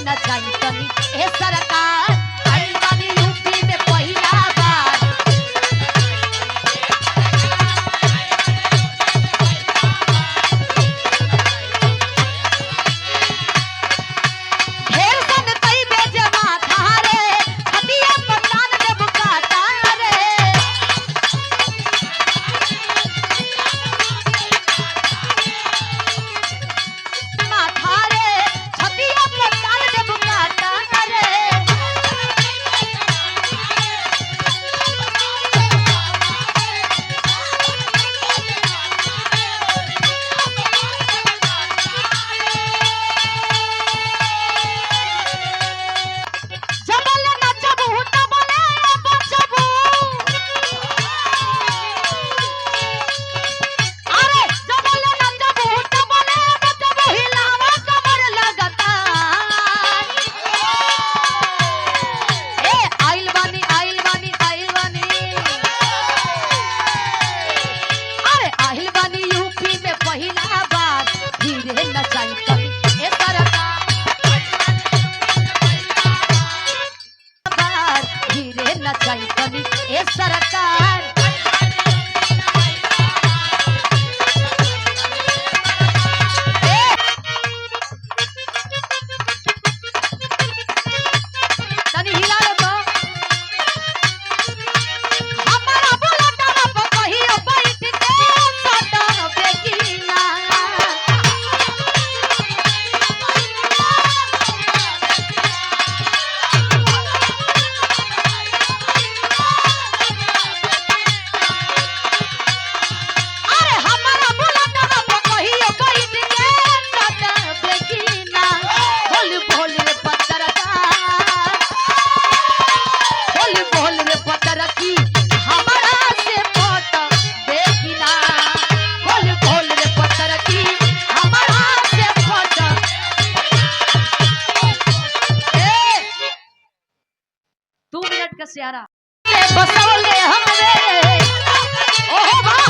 न जाई तनी ए सरकार आइल बानी यूपी में पहिला बार ढेर सन कई बेजे माथा रे हदिया पतान जब काटा रे माथा रे हदिया पतान जब काटा रे जबल नचबू तबले बचबू अरे जबल नचबू तबले बचबू हिलावा कमर लगता ए आइल बानी आइल बानी आइल बानी अरे आइल बानी यूपी में पहिला बार धीरे नचाई तनी ए सरकार बार धीरे नचाई तनी ए सरकार ए तनी हिला लो तो हमारा बुलटवा पर कहियो बैठ के सटन बेकिना अरे हमारा बुलटवा पर कहियो बैठ के सटन बेकिना बोल बोल रे पत्रकार बोल रे पत्रकी हमारा से फोटो बेकिना बोल रे पत्रकी हमारा से फोटो ए 2 मिनट का सियारा ले बसौले हमरे ओहो वाह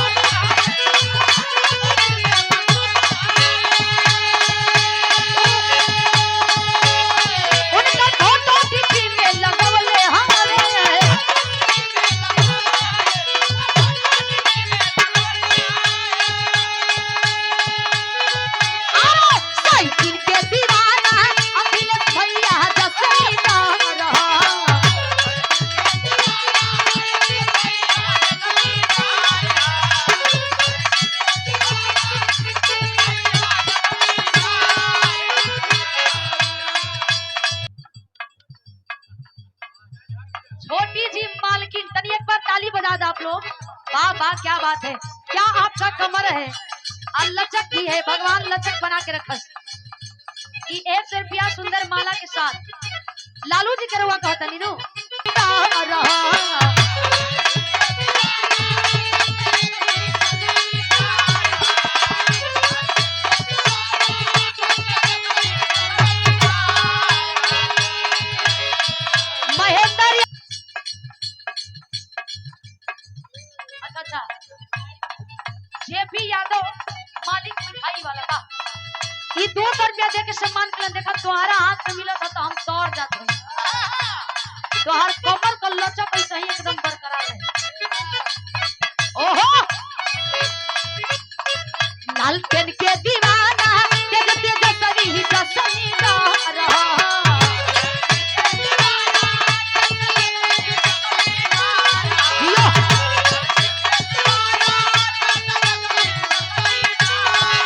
उनका फोटो टीवी में लगवले हमरे आओ साइकिल के दीवाना अखिलेश भैया जसमीना रहा छोटी जी मालकिन तनी एक बार ताली बजा दो आप लोग वाह वाह क्या बात है क्या आपका कमर है और लचक भी है भगवान लचक बना के रखस ई 1 रुपया सुंदर माला के साथ लालू जी करवा कहता नीनू महेंद्र अच्छा जेपी यादव मालिक मिठाई वाला था ये 200 रुपया दे के सम्मान के देखा तुम्हारा हाथ में मिला था तो हम तोड़ जाते हैं तुम्हार कमर का लचक ऐसा ही एकदम बरकरार है ओहो लाल पेन के दीवाना तेज तेज सभी जसनी रहा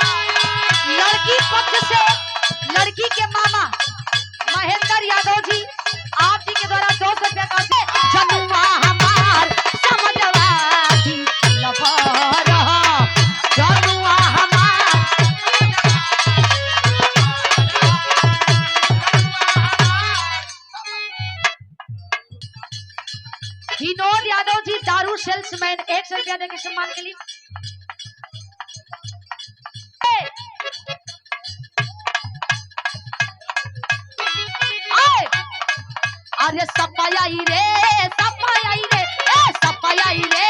लड़की पक्ष से लड़की के मामा महेंद्र यादव जी आप जी के द्वारा 200 रुपया का जनुआ हमार समझवादी लफर जनुआ हमार विनोद यादव जी दारू सेल्समैन 100 रुपया देके सम्मान के लिए अरे सपाई रे सपाई रे